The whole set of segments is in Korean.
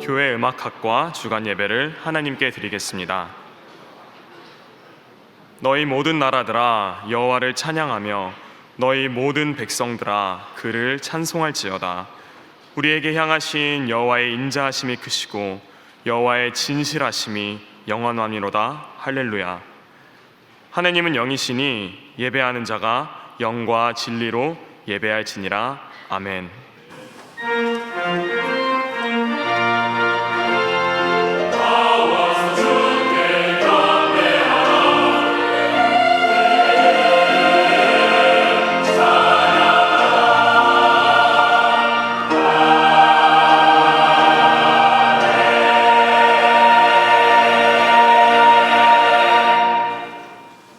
교회 음악학과 주간 예배를 하나님께 드리겠습니다. 너희 모든 나라들아 여호와를 찬양하며 너희 모든 백성들아 그를 찬송할지어다. 우리에게 향하신 여호와의 인자하심이 크시고 여호와의 진실하심이 영원하니로다. 할렐루야. 하나님은 영이시니 예배하는 자가 영과 진리로 예배할지니라. 아멘.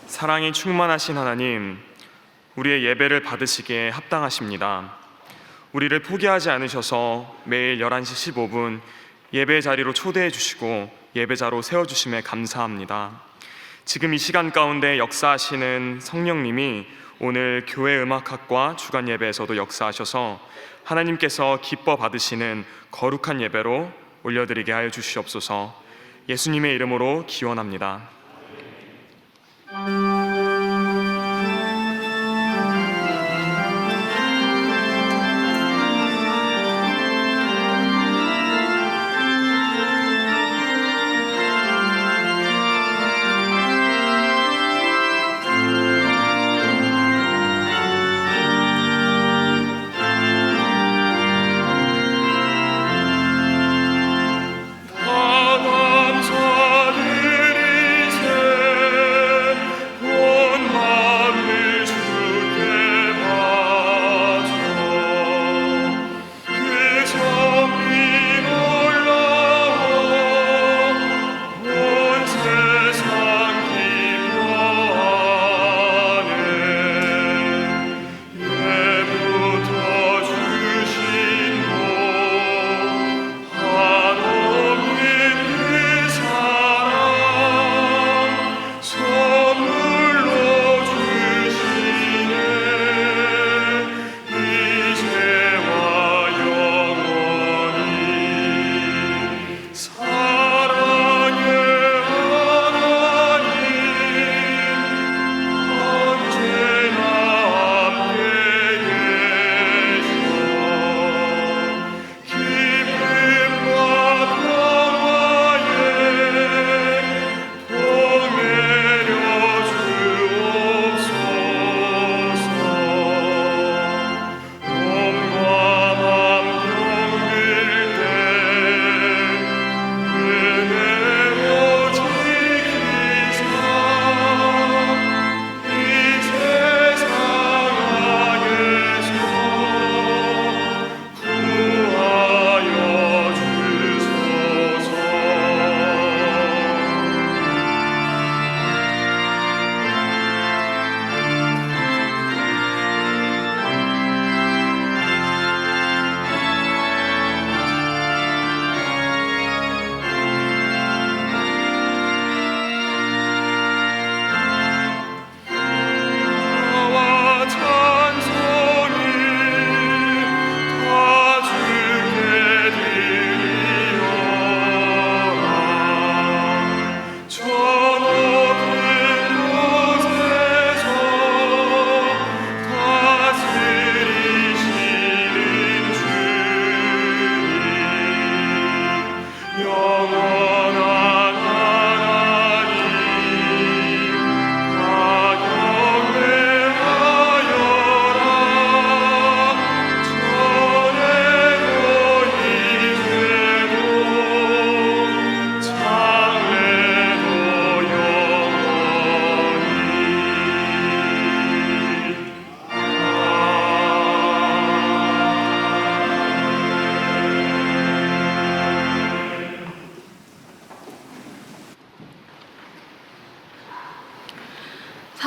사랑이 충만하신 하나님, 우리의 예배를 받으시기에 합당하십니다. 우리를 포기하지 않으셔서 매일 11시 15분 예배 자리로 초대해 주시고 예배자로 세워주심에 감사합니다. 지금 이 시간 가운데 역사하시는 성령님이 오늘 교회 음악학과 주간 예배에서도 역사하셔서 하나님께서 기뻐 받으시는 거룩한 예배로 올려드리게 하여 주시옵소서. 예수님의 이름으로 기원합니다.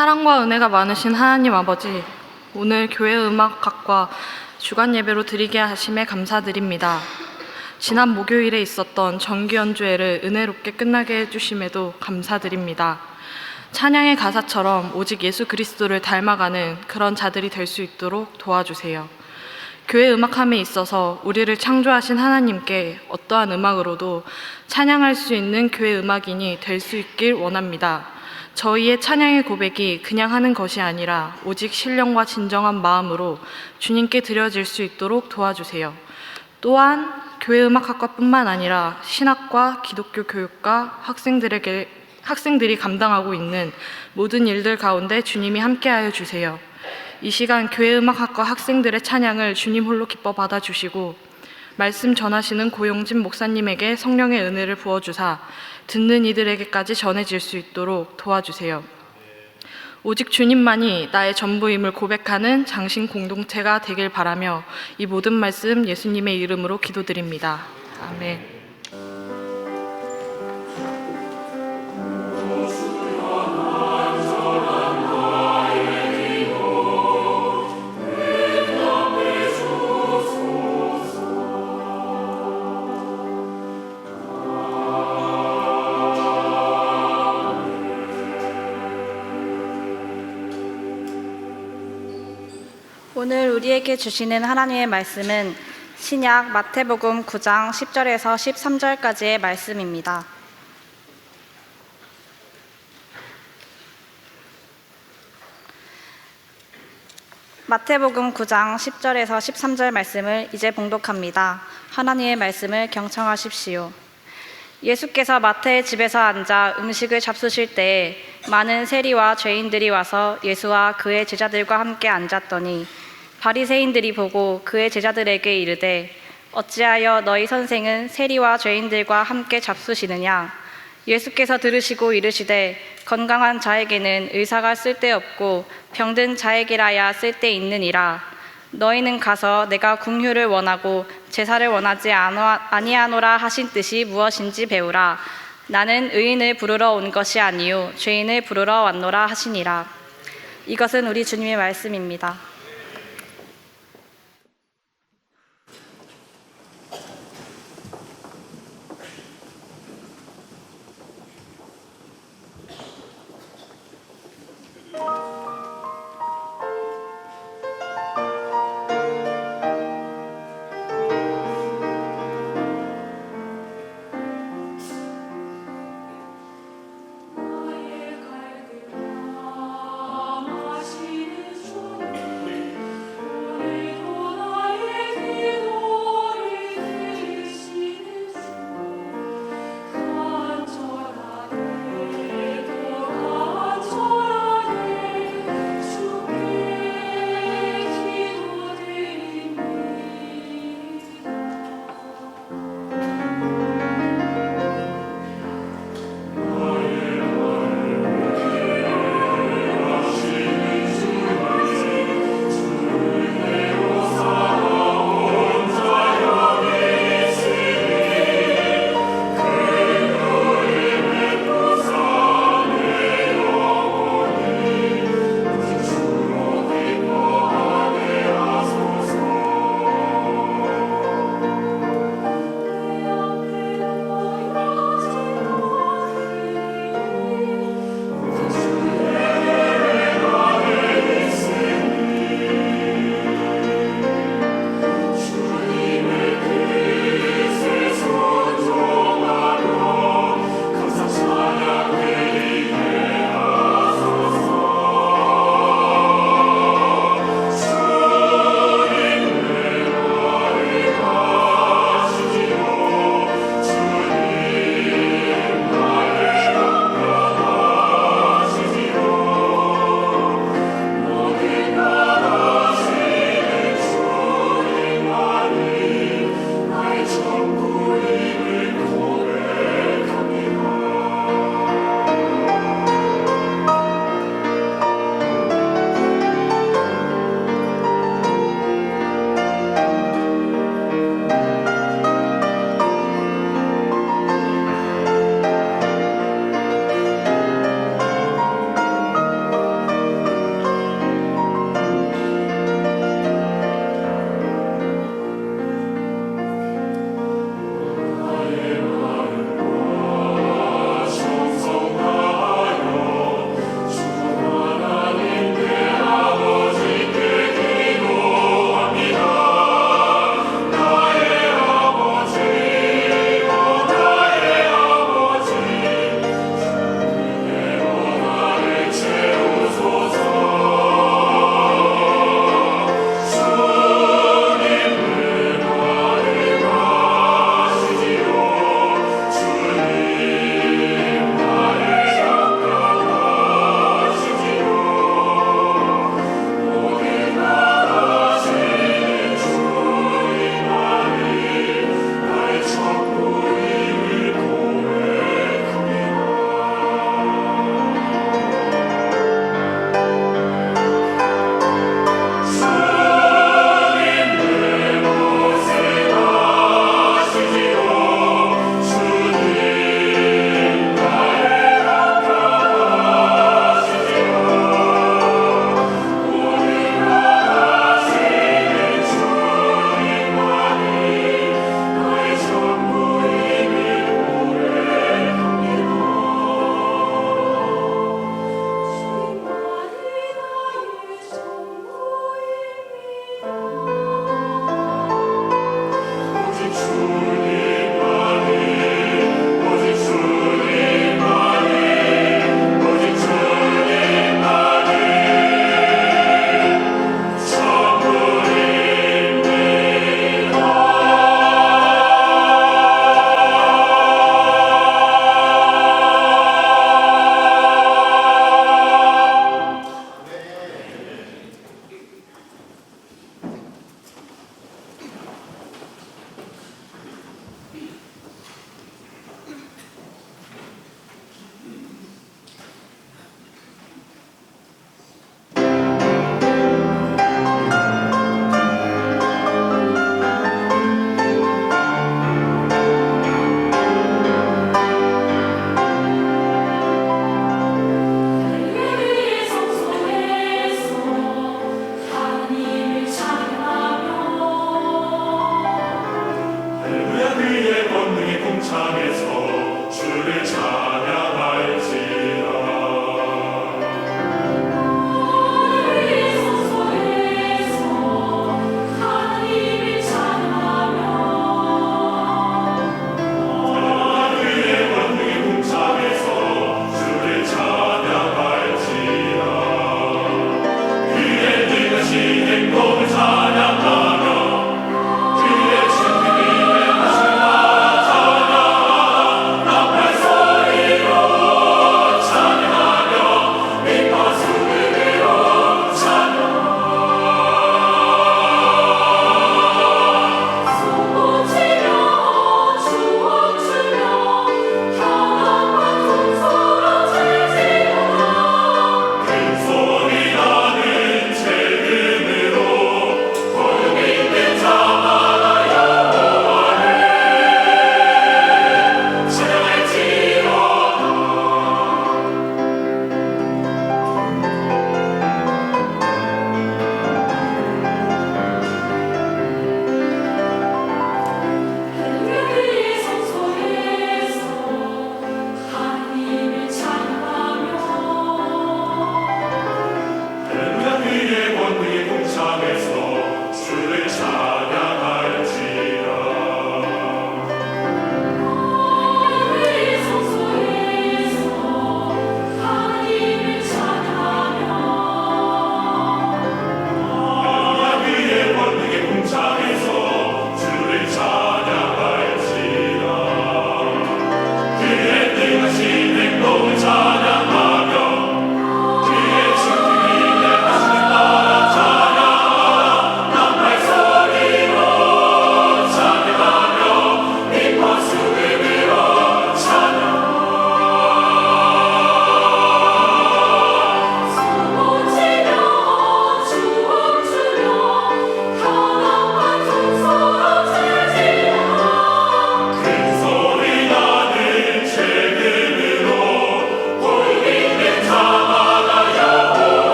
사랑과 은혜가 많으신 하나님 아버지, 오늘 교회 음악학과 주간 예배로 드리게 하심에 감사드립니다. 지난 목요일에 있었던 정기 연주회를 은혜롭게 끝나게 해주심에도 감사드립니다. 찬양의 가사처럼 오직 예수 그리스도를 닮아가는 그런 자들이 될 수 있도록 도와주세요. 교회 음악함에 있어서 우리를 창조하신 하나님께 어떠한 음악으로도 찬양할 수 있는 교회 음악인이 될 수 있길 원합니다. 저희의 찬양의 고백이 그냥 하는 것이 아니라 오직 신령과 진정한 마음으로 주님께 드려질 수 있도록 도와주세요. 또한 교회 음악학과뿐만 아니라 신학과, 기독교 교육과 학생들이 감당하고 있는 모든 일들 가운데 주님이 함께하여 주세요. 이 시간 교회 음악학과 학생들의 찬양을 주님 홀로 기뻐 받아주시고 말씀 전하시는 고용진 목사님에게 성령의 은혜를 부어주사 듣는 이들에게까지 전해질 수 있도록 도와주세요. 오직 주님만이 나의 전부임을 고백하는 장신 공동체가 되길 바라며 이 모든 말씀 예수님의 이름으로 기도드립니다. 아멘. 오늘 우리에게 주시는 하나님의 말씀은 신약 마태복음 9장 10절에서 13절까지의 말씀입니다. 마태복음 9장 10절에서 13절 말씀을 이제 봉독합니다. 하나님의 말씀을 경청하십시오. 예수께서 마태의 집에서 앉아 음식을 잡수실 때에 많은 세리와 죄인들이 와서 예수와 그의 제자들과 함께 앉았더니 바리새인들이 보고 그의 제자들에게 이르되 어찌하여 너희 선생은 세리와 죄인들과 함께 잡수시느냐? 예수께서 들으시고 이르시되 건강한 자에게는 의사가 쓸데없고 병든 자에게라야 쓸데있느니라. 너희는 가서 내가 긍휼을 원하고 제사를 원하지 아니하노라 하신 뜻이 무엇인지 배우라. 나는 의인을 부르러 온 것이 아니요 죄인을 부르러 왔노라 하시니라. 이것은 우리 주님의 말씀입니다.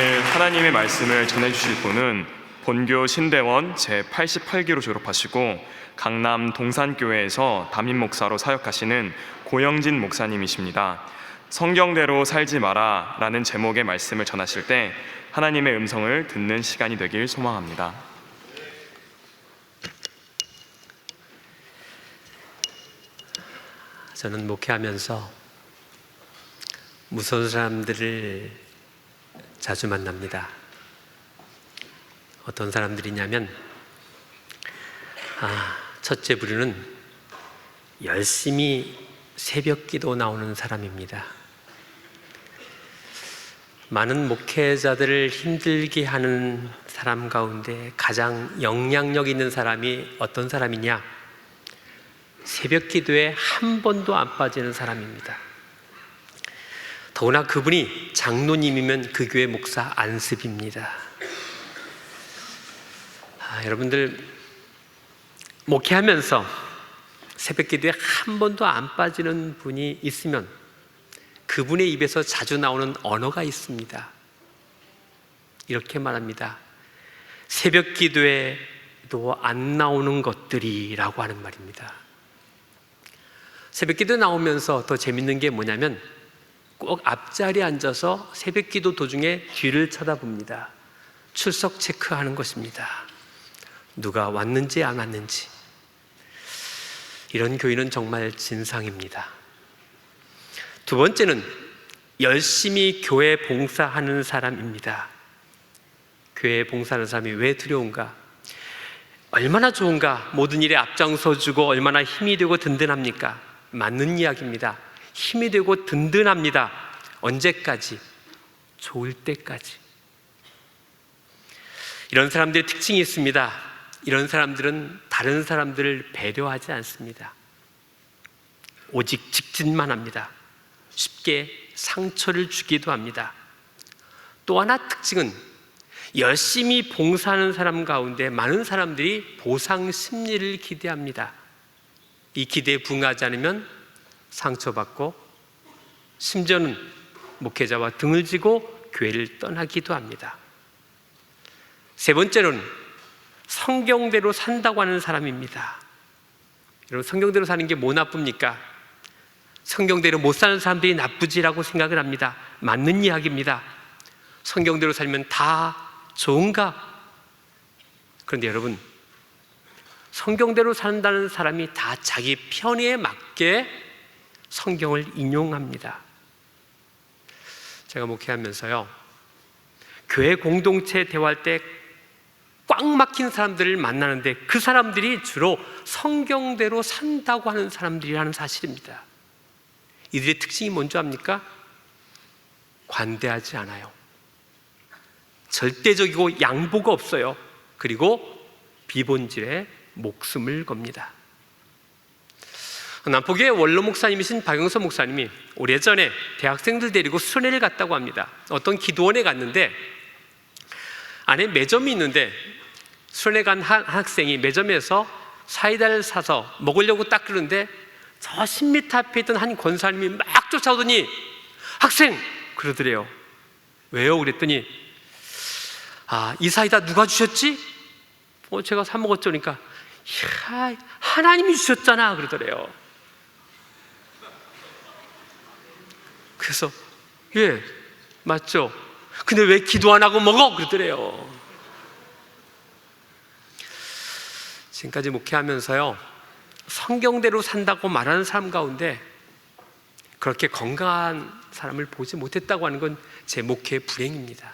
오늘 하나님의 말씀을 전해주실 분은 본교 신대원 제88기로 졸업하시고 강남 동산교회에서 담임 목사로 사역하시는 고영진 목사님이십니다. 성경대로 살지 마라 라는 제목의 말씀을 전하실 때 하나님의 음성을 듣는 시간이 되길 소망합니다. 저는 목회하면서 무서운 사람들을 자주 만납니다. 어떤 사람들이냐면 첫째 부류는 열심히 새벽기도 나오는 사람입니다. 많은 목회자들을 힘들게 하는 사람 가운데 가장 영향력 있는 사람이 어떤 사람이냐? 새벽기도에 한 번도 안 빠지는 사람입니다. 더구나 그분이 장로님이면 그 교회 목사 안습입니다. 여러분들 목회하면서 새벽기도에 한 번도 안 빠지는 분이 있으면 그분의 입에서 자주 나오는 언어가 있습니다. 이렇게 말합니다. 새벽기도에도 안 나오는 것들이라고 하는 말입니다. 새벽기도 나오면서 더 재밌는 게 뭐냐면 꼭 앞자리에 앉아서 새벽기도 도중에 뒤를 쳐다봅니다. 출석 체크하는 것입니다. 누가 왔는지 안 왔는지. 이런 교인은 정말 진상입니다. 두 번째는 열심히 교회 봉사하는 사람입니다. 교회 봉사하는 사람이 왜 두려운가? 얼마나 좋은가? 모든 일에 앞장서주고 얼마나 힘이 되고 든든합니까? 맞는 이야기입니다. 힘이 되고 든든합니다. 언제까지? 좋을 때까지. 이런 사람들의 특징이 있습니다. 이런 사람들은 다른 사람들을 배려하지 않습니다. 오직 직진만 합니다. 쉽게 상처를 주기도 합니다. 또 하나 특징은 열심히 봉사하는 사람 가운데 많은 사람들이 보상 심리를 기대합니다. 이 기대에 부응하지 않으면 상처받고 심지어는 목회자와 등을 지고 교회를 떠나기도 합니다. 세 번째로는 성경대로 산다고 하는 사람입니다. 여러분, 성경대로 사는 게 뭐 나쁩니까? 성경대로 못 사는 사람들이 나쁘지라고 생각을 합니다. 맞는 이야기입니다. 성경대로 살면 다 좋은가? 그런데 여러분, 성경대로 산다는 사람이 다 자기 편의에 맞게 성경을 인용합니다. 제가 목회하면서요, 교회 공동체 대화할 때 꽉 막힌 사람들을 만나는데 그 사람들이 주로 성경대로 산다고 하는 사람들이라는 사실입니다. 이들의 특징이 뭔지 압니까? 관대하지 않아요. 절대적이고 양보가 없어요. 그리고 비본질에 목숨을 겁니다. 남포교회 원로 목사님이신 박영서 목사님이 오래전에 대학생들 데리고 수련회를 갔다고 합니다. 어떤 기도원에 갔는데 안에 매점이 있는데 수련회 간 한 학생이 매점에서 사이다를 사서 먹으려고 딱 그러는데 저 10m 앞에 있던 한 권사님이 막 쫓아오더니 학생! 그러더래요. 왜요? 그랬더니 이 사이다 누가 주셨지? 제가 사 먹었죠. 그러니까 하나님이 주셨잖아 그러더래요. 그래서 예, 맞죠. 근데 왜 기도 안 하고 먹어? 그러더래요. 지금까지 목회하면서요, 성경대로 산다고 말하는 사람 가운데 그렇게 건강한 사람을 보지 못했다고 하는 건 제 목회의 불행입니다.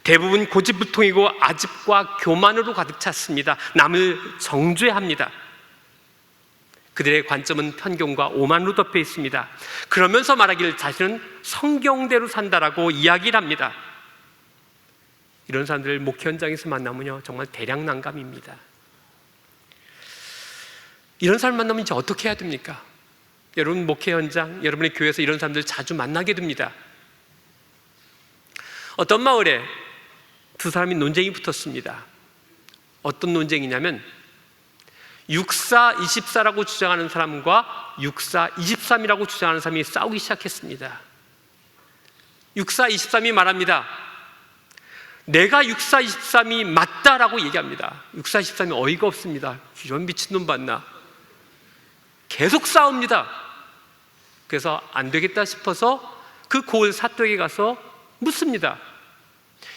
대부분 고집불통이고 아집과 교만으로 가득 찼습니다. 남을 정죄합니다. 그들의 관점은 편견과 오만으로 덮여 있습니다. 그러면서 말하기를 자신은 성경대로 산다라고 이야기를 합니다. 이런 사람들을 목회 현장에서 만나면요, 정말 대량 난감입니다. 이런 사람 만나면 이제 어떻게 해야 됩니까? 여러분 목회 현장, 여러분의 교회에서 이런 사람들 자주 만나게 됩니다. 어떤 마을에 두 사람이 논쟁이 붙었습니다. 어떤 논쟁이냐면 6사 24라고 주장하는 사람과 6사 23이라고 주장하는 사람이 싸우기 시작했습니다. 6423이 말합니다. 내가 6423이 맞다라고 얘기합니다. 6423이 어이가 없습니다. 이런 미친놈 봤나? 계속 싸웁니다. 그래서 안 되겠다 싶어서 그 고을 사또에게 가서 묻습니다.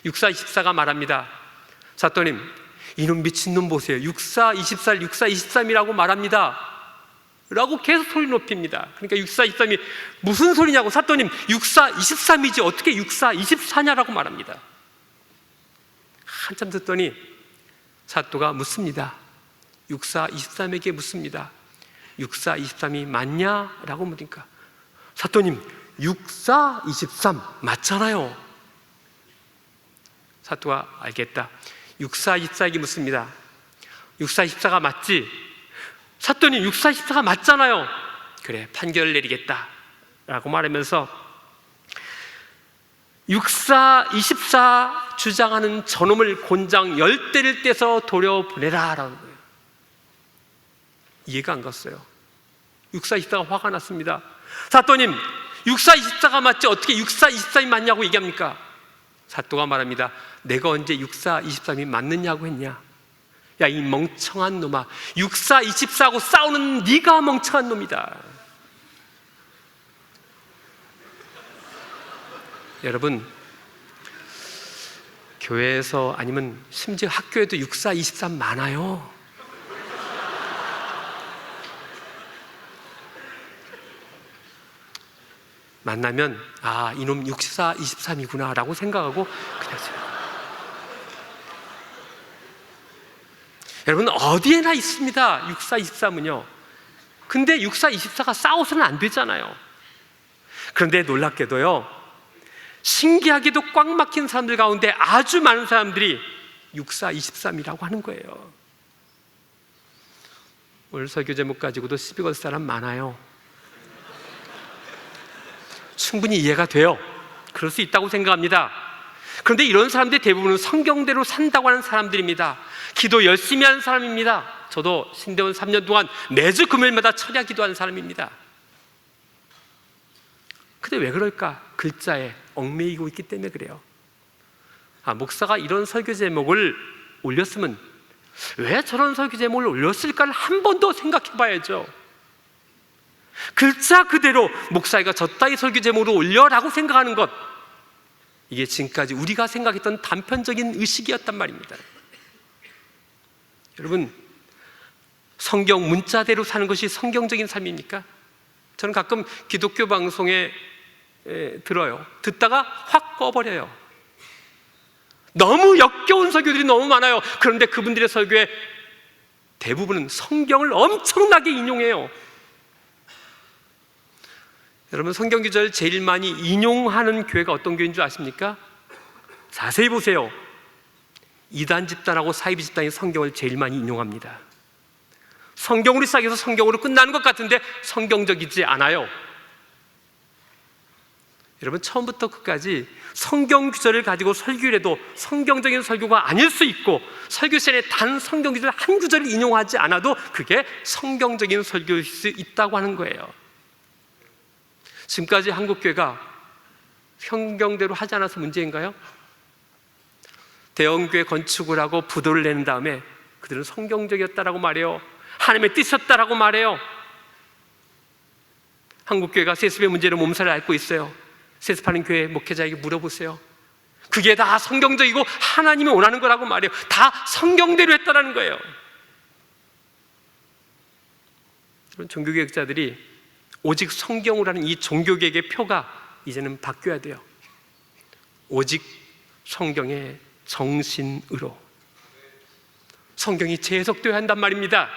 6424가 말합니다. 사또님, 이놈 미친놈 보세요. 6424, 6423이라고 말합니다. 라고 계속 소리 높입니다. 그러니까 6423이 무슨 소리냐고, 사또님 6423이지 어떻게 6424냐라고 말합니다. 한참 듣더니 사또가 묻습니다. 6423에게 묻습니다. 6423이 맞냐? 라고 묻으니까 사또님 6423 맞잖아요. 사또가 알겠다. 6424에게 묻습니다. 6424가 맞지? 사또님 6424가 맞잖아요. 그래, 판결을 내리겠다 라고 말하면서 6424 주장하는 저놈을 곤장 10대를 떼서 돌려보내라 라는 거예요. 이해가 안 갔어요. 6424가 화가 났습니다. 사또님 6424가 맞지 어떻게 6423이 맞냐고 얘기합니까? 사또가 말합니다. 내가 언제 6423이 맞느냐고 했냐? 야, 이 멍청한 놈아, 6424하고 싸우는 네가 멍청한 놈이다. 여러분, 교회에서 아니면 심지어 학교에도 6423 많아요. 만나면 아, 이놈 6423이구나 라고 생각하고 그냥 여러분, 어디에나 있습니다. 6423은요. 근데 6424가 싸워서는 안 되잖아요. 그런데 놀랍게도요, 신기하게도 꽉 막힌 사람들 가운데 아주 많은 사람들이 6423이라고 하는 거예요. 오늘 설교 제목 가지고도 시비 걸 사람 많아요. 충분히 이해가 돼요. 그럴 수 있다고 생각합니다. 그런데 이런 사람들 대부분은 성경대로 산다고 하는 사람들입니다. 기도 열심히 하는 사람입니다. 저도 신대원 3년 동안 매주 금요일마다 철야 기도하는 사람입니다. 근데 왜 그럴까? 글자에 얽매이고 있기 때문에 그래요. 아, 목사가 이런 설교 제목을 올렸으면 왜 저런 설교 제목을 올렸을까를 한 번 더 생각해 봐야죠. 글자 그대로 목사가 저 따위 설교 제목으로 올려라고 생각하는 것, 이게 지금까지 우리가 생각했던 단편적인 의식이었단 말입니다. 여러분, 성경 문자대로 사는 것이 성경적인 삶입니까? 저는 가끔 기독교 방송에 들어요. 듣다가 확 꺼버려요. 너무 역겨운 설교들이 너무 많아요. 그런데 그분들의 설교에 대부분은 성경을 엄청나게 인용해요. 여러분, 성경 구절 제일 많이 인용하는 교회가 어떤 교회인 줄 아십니까? 자세히 보세요. 이단 집단하고 사이비 집단이 성경을 제일 많이 인용합니다. 성경으로 시작해서 성경으로 끝나는 것 같은데 성경적이지 않아요. 여러분, 처음부터 끝까지 성경 구절을 가지고 설교를 해도 성경적인 설교가 아닐 수 있고, 설교 시간에 단 성경 구절 한 구절을 인용하지 않아도 그게 성경적인 설교일 수 있다고 하는 거예요. 지금까지 한국교회가 성경대로 하지 않아서 문제인가요? 대형교회 건축을 하고 부도를 내는 다음에 그들은 성경적이었다라고 말해요. 하나님의 뜻이었다라고 말해요. 한국교회가 세습의 문제로 몸살을 앓고 있어요. 세습하는 교회 목회자에게 물어보세요. 그게 다 성경적이고 하나님이 원하는 거라고 말해요. 다 성경대로 했다라는 거예요. 종교개혁자들이 오직 성경으로 하는 이 종교개혁의 표가 이제는 바뀌어야 돼요. 오직 성경의 정신으로. 성경이 재해석되어야 한단 말입니다.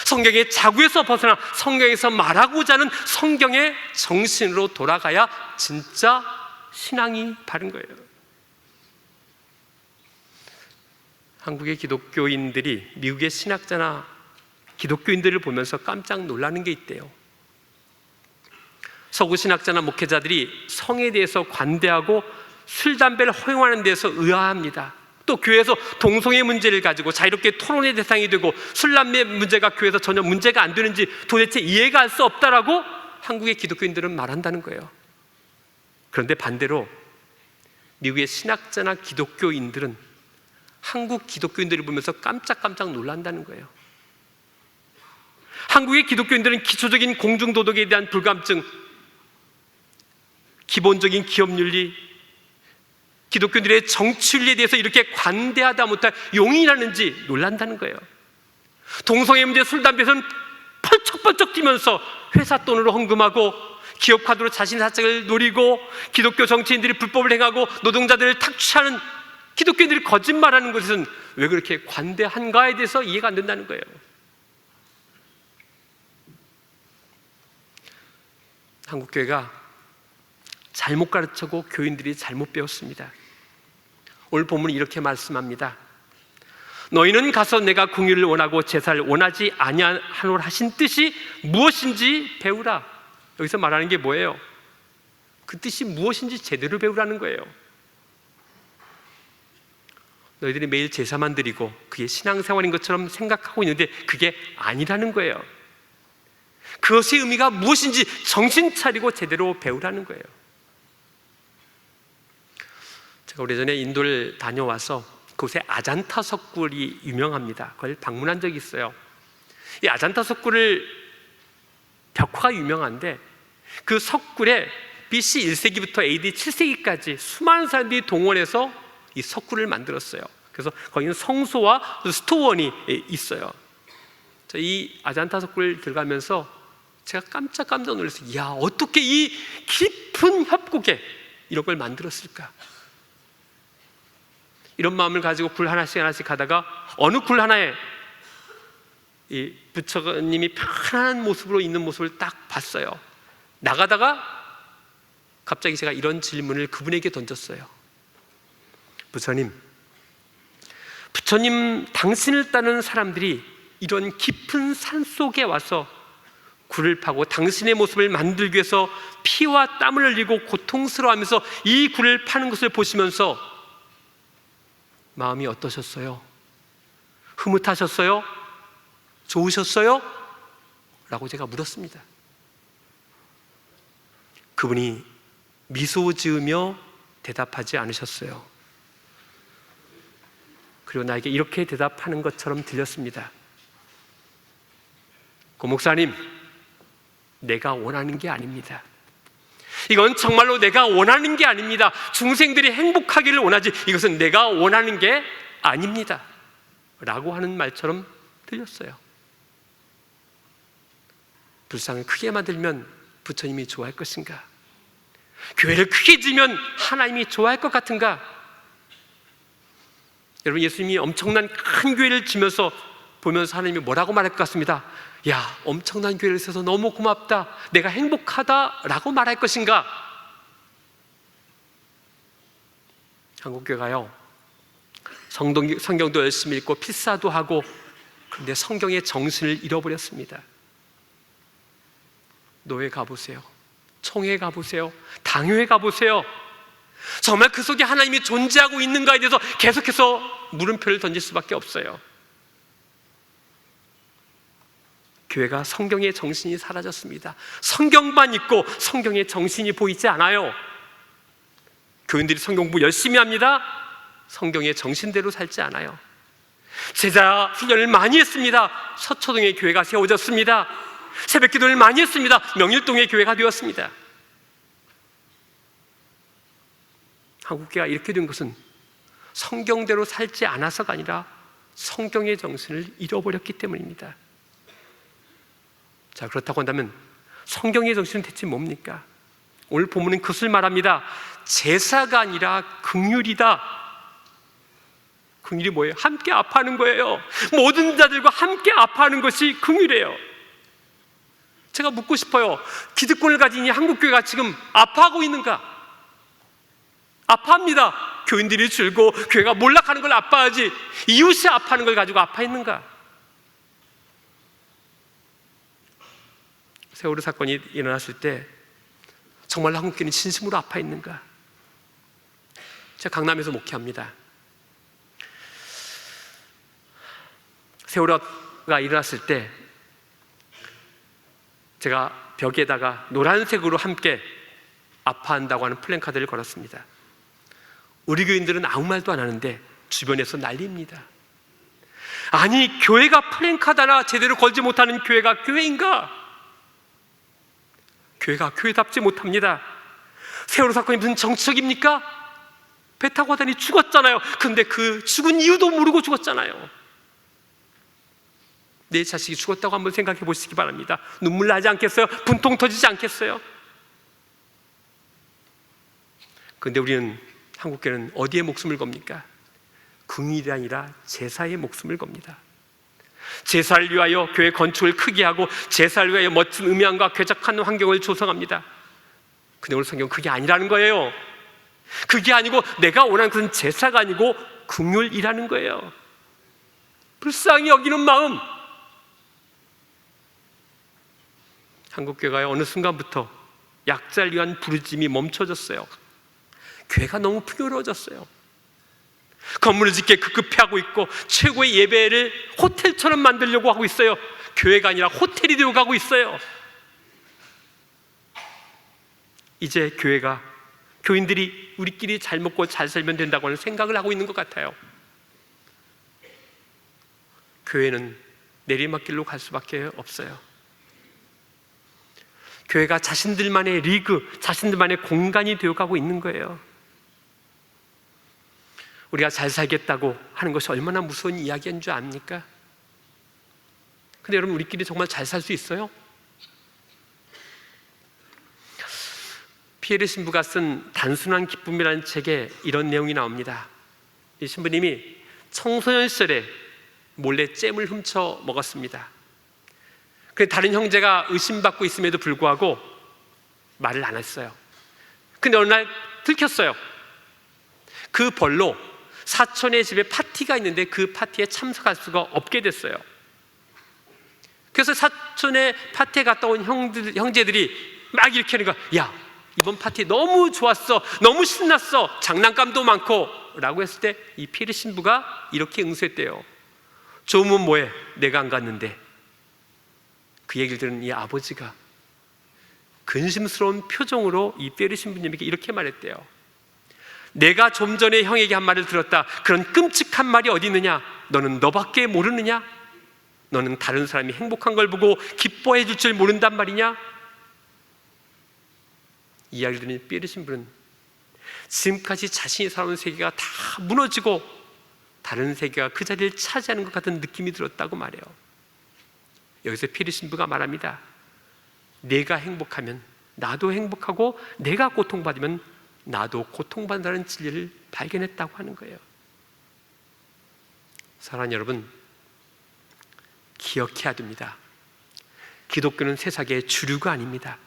성경의 자구에서 벗어나 성경에서 말하고자 하는 성경의 정신으로 돌아가야 진짜 신앙이 바른 거예요. 한국의 기독교인들이 미국의 신학자나 기독교인들을 보면서 깜짝 놀라는 게 있대요. 서구 신학자나 목회자들이 성에 대해서 관대하고 술, 담배를 허용하는 데서 의아합니다. 또 교회에서 동성애 문제를 가지고 자유롭게 토론의 대상이 되고 술, 담배 문제가 교회에서 전혀 문제가 안 되는지 도대체 이해가 할 수 없다라고 한국의 기독교인들은 말한다는 거예요. 그런데 반대로 미국의 신학자나 기독교인들은 한국 기독교인들을 보면서 깜짝깜짝 놀란다는 거예요. 한국의 기독교인들은 기초적인 공중도덕에 대한 불감증, 기본적인 기업윤리, 기독교인들의 정치윤리에 대해서 이렇게 관대하다 못할 용인하는지 놀란다는 거예요. 동성애 문제, 술, 담배에서는 펄쩍펄쩍 뛰면서 회사 돈으로 헌금하고 기업 카드로 자신의 사적을 노리고 기독교 정치인들이 불법을 행하고 노동자들을 탁취하는 기독교인들이 거짓말하는 것은 왜 그렇게 관대한가에 대해서 이해가 안 된다는 거예요. 한국교회가 잘못 가르치고 교인들이 잘못 배웠습니다. 오늘 본문이 이렇게 말씀합니다. 너희는 가서 내가 공의를 원하고 제사를 원하지 아니하노라 하신 뜻이 무엇인지 배우라. 여기서 말하는 게 뭐예요? 그 뜻이 무엇인지 제대로 배우라는 거예요. 너희들이 매일 제사만 드리고 그게 신앙생활인 것처럼 생각하고 있는데 그게 아니라는 거예요. 그것의 의미가 무엇인지 정신 차리고 제대로 배우라는 거예요. 제가 오래전에 인도를 다녀와서 그곳에 아잔타 석굴이 유명합니다. 그걸 방문한 적이 있어요. 이 아잔타 석굴을 벽화가 유명한데 그 석굴에 BC 1세기부터 AD 7세기까지 수많은 사람들이 동원해서 이 석굴을 만들었어요. 그래서 거기는 성소와 스토원이 있어요. 이 아잔타 석굴을 들어가면서 제가 깜짝 놀랐어요. 이야, 어떻게 이 깊은 협곡에 이런 걸 만들었을까? 이런 마음을 가지고 굴 하나씩 가다가 어느 굴 하나에 이 부처님이 편안한 모습으로 있는 모습을 딱 봤어요. 나가다가 갑자기 제가 이런 질문을 그분에게 던졌어요. 부처님, 당신을 따르는 사람들이 이런 깊은 산 속에 와서 굴을 파고 당신의 모습을 만들기 위해서 피와 땀을 흘리고 고통스러워하면서 이 굴을 파는 것을 보시면서 마음이 어떠셨어요? 흐뭇하셨어요? 좋으셨어요? 라고 제가 물었습니다. 그분이 미소 지으며 대답하지 않으셨어요. 그리고 나에게 이렇게 대답하는 것처럼 들렸습니다. 고 목사님, 내가 원하는 게 아닙니다. 이건 정말로 내가 원하는 게 아닙니다. 중생들이 행복하기를 원하지 이것은 내가 원하는 게 아닙니다. 라고 하는 말처럼 들렸어요. 불상을 크게 만들면 부처님이 좋아할 것인가? 교회를 크게 지면 하나님이 좋아할 것 같은가? 여러분, 예수님이 엄청난 큰 교회를 지면서 보면서 하나님이 뭐라고 말할 것 같습니다. 야, 엄청난 교회를 있어서 너무 고맙다, 내가 행복하다라고 말할 것인가? 한국교회가요, 성경도 열심히 읽고 필사도 하고, 그런데 성경의 정신을 잃어버렸습니다. 노회 가보세요, 총회 가보세요, 당회에 가보세요. 정말 그 속에 하나님이 존재하고 있는가에 대해서 계속해서 물음표를 던질 수밖에 없어요. 교회가 성경의 정신이 사라졌습니다. 성경만 읽고 성경의 정신이 보이지 않아요. 교인들이 성경 공부 열심히 합니다. 성경의 정신대로 살지 않아요. 제자 훈련을 많이 했습니다. 서초동에 교회가 세워졌습니다. 새벽 기도를 많이 했습니다. 명일동에 교회가 되었습니다. 한국교회가 이렇게 된 것은 성경대로 살지 않아서가 아니라 성경의 정신을 잃어버렸기 때문입니다. 자, 그렇다고 한다면 성경의 정신은 대체 뭡니까? 오늘 본문은 그것을 말합니다. 제사가 아니라 긍휼이다. 긍휼이 뭐예요? 함께 아파하는 거예요. 모든 자들과 함께 아파하는 것이 긍휼이에요. 제가 묻고 싶어요. 기득권을 가진 이 한국교회가 지금 아파하고 있는가? 아파합니다. 교인들이 줄고 교회가 몰락하는 걸 아파하지 이웃이 아파하는 걸 가지고 아파했는가? 세월호 사건이 일어났을 때 정말 한국교회는 진심으로 아파했는가? 제가 강남에서 목회합니다. 세월호가 일어났을 때 제가 벽에다가 노란색으로 함께 아파한다고 하는 플랜카드를 걸었습니다. 우리 교인들은 아무 말도 안 하는데 주변에서 난리입니다. 아니, 교회가 플랜카드 하나 제대로 걸지 못하는 교회가 교회인가? 교회가 교회답지 못합니다. 세월호 사건이 무슨 정치적입니까? 배 타고 가다니 죽었잖아요. 근데 그 죽은 이유도 모르고 죽었잖아요. 내 자식이 죽었다고 한번 생각해 보시기 바랍니다. 눈물 나지 않겠어요? 분통 터지지 않겠어요? 근데 우리는, 한국교회는 어디에 목숨을 겁니까? 긍휼이 아니라 제사에 목숨을 겁니다. 제사를 위하여 교회 건축을 크게 하고 제사를 위하여 멋진 음향과 쾌적한 환경을 조성합니다. 근데 오늘 성경은 그게 아니라는 거예요. 그게 아니고 내가 원하는 것은 제사가 아니고 긍휼이라는 거예요. 불쌍히 여기는 마음. 한국교회가 어느 순간부터 약자를 위한 부르짖음이 멈춰졌어요. 교회가 너무 풍요로워졌어요. 건물을 짓게 급급해하고 있고 최고의 예배를 호텔처럼 만들려고 하고 있어요. 교회가 아니라 호텔이 되어가고 있어요. 이제 교회가, 교인들이 우리끼리 잘 먹고 잘 살면 된다고 하는 생각을 하고 있는 것 같아요. 교회는 내리막길로 갈 수밖에 없어요. 교회가 자신들만의 리그, 자신들만의 공간이 되어가고 있는 거예요. 우리가 잘 살겠다고 하는 것이 얼마나 무서운 이야기인 줄 압니까? 근데 여러분, 우리끼리 정말 잘 살 수 있어요? 피에르 신부가 쓴 단순한 기쁨이라는 책에 이런 내용이 나옵니다. 이 신부님이 청소년 시절에 몰래 잼을 훔쳐 먹었습니다. 그런데 다른 형제가 의심받고 있음에도 불구하고 말을 안 했어요. 근데 어느 날 들켰어요. 그 벌로 사촌의 집에 파티가 있는데 그 파티에 참석할 수가 없게 됐어요. 그래서 사촌의 파티에 갔다 온 형제들이 막 이렇게 하는 거야. 야, 이번 파티 너무 좋았어, 너무 신났어, 장난감도 많고 라고 했을 때 이 피에르 신부가 이렇게 응수했대요. 좋으면 뭐해, 내가 안 갔는데. 그 얘기를 들은 이 아버지가 근심스러운 표정으로 이 피에르 신부님에게 이렇게 말했대요. 내가 좀 전에 형에게 한 말을 들었다. 그런 끔찍한 말이 어디 있느냐? 너는 너밖에 모르느냐? 너는 다른 사람이 행복한 걸 보고 기뻐해 줄 줄 모른단 말이냐? 이야기를 들은 피에르 신부는 지금까지 자신이 살아온 세계가 다 무너지고 다른 세계가 그 자리를 차지하는 것 같은 느낌이 들었다고 말해요. 여기서 피에르 신부가 말합니다. 내가 행복하면 나도 행복하고 내가 고통받으면 나도 고통받는다는 진리를 발견했다고 하는 거예요. 사랑하는 여러분, 기억해야 됩니다. 기독교는 세상의 주류가 아닙니다.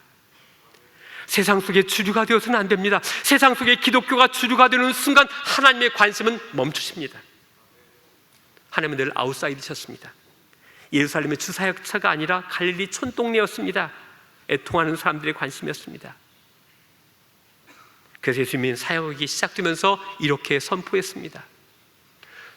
세상 속의 주류가 되어서는 안 됩니다. 세상 속의 기독교가 주류가 되는 순간 하나님의 관심은 멈추십니다. 하나님은 늘 아웃사이드셨습니다. 예루살렘의 주사역처가 아니라 갈릴리 촌동네였습니다. 애통하는 사람들의 관심이었습니다. 그래서 예수님이 사역이 시작되면서 이렇게 선포했습니다.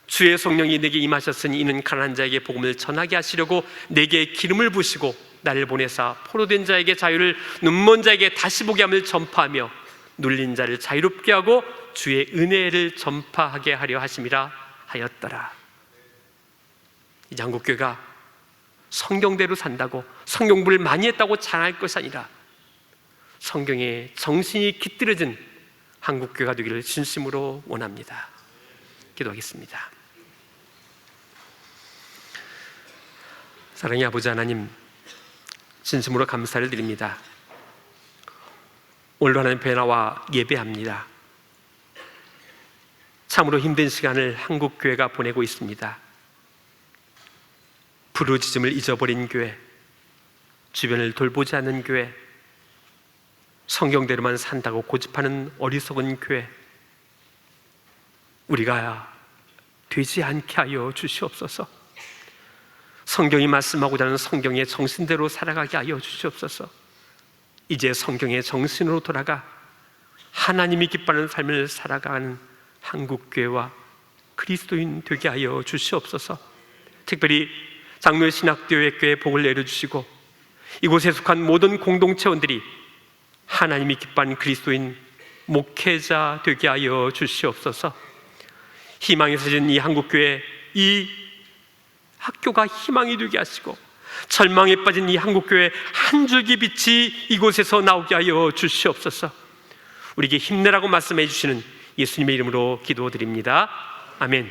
주의 성령이 내게 임하셨으니 이는 가난한 자에게 복음을 전하게 하시려고 내게 기름을 부으시고 나를 보내사 포로된 자에게 자유를, 눈먼 자에게 다시 보게 함을 전파하며 눌린 자를 자유롭게 하고 주의 은혜를 전파하게 하려 하심이라 하였더라. 이제 한국교회가 성경대로 산다고, 성경 공부를 많이 했다고 자랑할 것이 아니라 성경에 정신이 깃들여진 한국교회가 되기를 진심으로 원합니다. 기도하겠습니다. 사랑의 아버지 하나님, 진심으로 감사를 드립니다. 오늘도 하나님 앞에 나와 예배합니다. 참으로 힘든 시간을 한국교회가 보내고 있습니다. 부르짖음을 잊어버린 교회, 주변을 돌보지 않는 교회, 성경대로만 산다고 고집하는 어리석은 교회, 우리가 되지 않게 하여 주시옵소서. 성경이 말씀하고자 하는 성경의 정신대로 살아가게 하여 주시옵소서. 이제 성경의 정신으로 돌아가 하나님이 기뻐하는 삶을 살아가는 한국교회와 그리스도인 되게 하여 주시옵소서. 특별히 장로의 신학교회 복을 내려주시고 이곳에 속한 모든 공동체원들이 하나님이 기뻐하는 그리스도인 목회자 되게 하여 주시옵소서. 희망이 사진 이 한국교회, 이 학교가 희망이 되게 하시고, 절망에 빠진 이 한국교회 한 줄기 빛이 이곳에서 나오게 하여 주시옵소서. 우리에게 힘내라고 말씀해 주시는 예수님의 이름으로 기도드립니다. 아멘.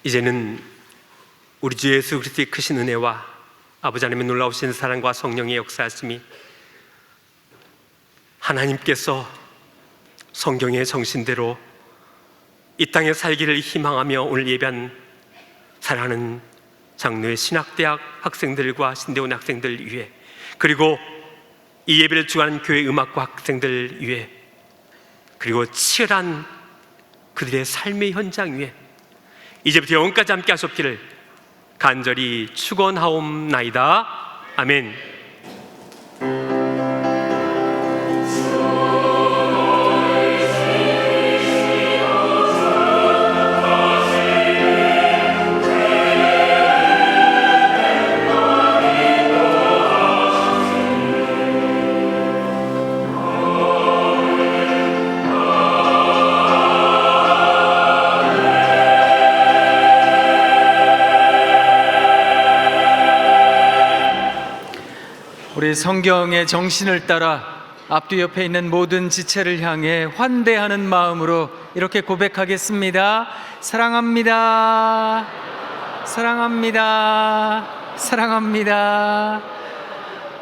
이제는 우리 주 예수 그리스도의 크신 은혜와 아버지 하나님의 놀라우신 사랑과 성령의 역사하심이, 하나님께서 성경의 정신대로 이 땅에 살기를 희망하며 오늘 예배한 사랑하는 장로의 신학대학 학생들과 신대원 학생들 위해, 그리고 이 예배를 주관하는 교회 음악과 학생들 위해, 그리고 치열한 그들의 삶의 현장 위에 이제부터 영원까지 함께 하셨기를 간절히 축원하옵나이다. 아멘. 우리 성경의 정신을 따라 앞뒤 옆에 있는 모든 지체를 향해 환대하는 마음으로 이렇게 고백하겠습니다. 사랑합니다. 사랑합니다. 사랑합니다.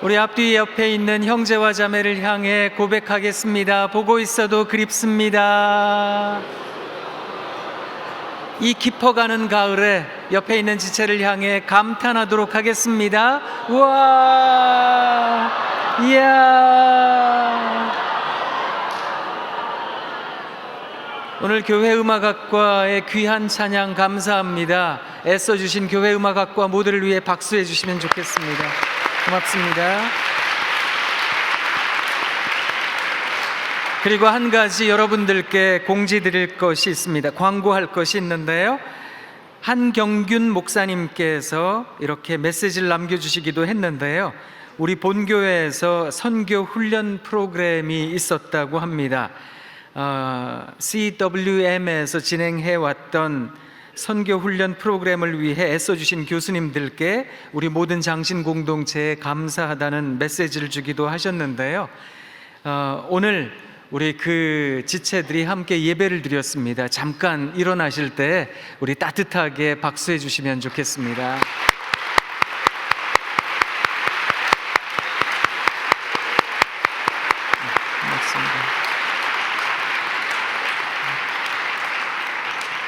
우리 앞뒤 옆에 있는 형제와 자매를 향해 고백하겠습니다. 보고 있어도 그립습니다. 이 깊어가는 가을에 옆에 있는 지체를 향해 감탄하도록 하겠습니다. 우와, 이야. 오늘 교회음악학과의 귀한 찬양 감사합니다. 애써주신 교회음악학과 모두를 위해 박수해 주시면 좋겠습니다. 고맙습니다. 그리고 한 가지 여러분들께 공지 드릴 것이 있습니다. 광고할 것이 있는데요. 한경균 목사님께서 이렇게 메시지를 남겨주시기도 했는데요. 우리 본교회에서 선교 훈련 프로그램이 있었다고 합니다. CWM에서 진행해 왔던 선교 훈련 프로그램을 위해 애써주신 교수님들께 우리 모든 장신 공동체에 감사하다는 메시지를 주기도 하셨는데요. 오늘 우리 그 지체들이 함께 예배를 드렸습니다. 잠깐 일어나실 때 우리 따뜻하게 박수해 주시면 좋겠습니다.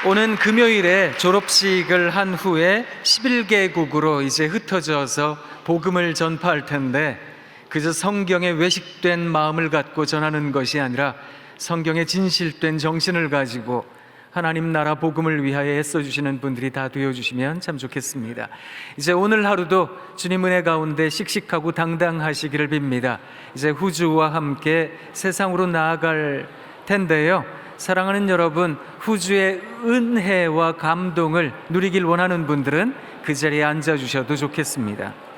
오는 금요일에 졸업식을 한 후에 11개국으로 이제 흩어져서 복음을 전파할 텐데, 그저 성경에 외식된 마음을 갖고 전하는 것이 아니라 성경에 진실된 정신을 가지고 하나님 나라 복음을 위하여 애써주시는 분들이 다 되어주시면 참 좋겠습니다. 이제 오늘 하루도 주님 은혜 가운데 씩씩하고 당당하시기를 빕니다. 이제 후주와 함께 세상으로 나아갈 텐데요. 사랑하는 여러분, 후주의 은혜와 감동을 누리길 원하는 분들은 그 자리에 앉아주셔도 좋겠습니다.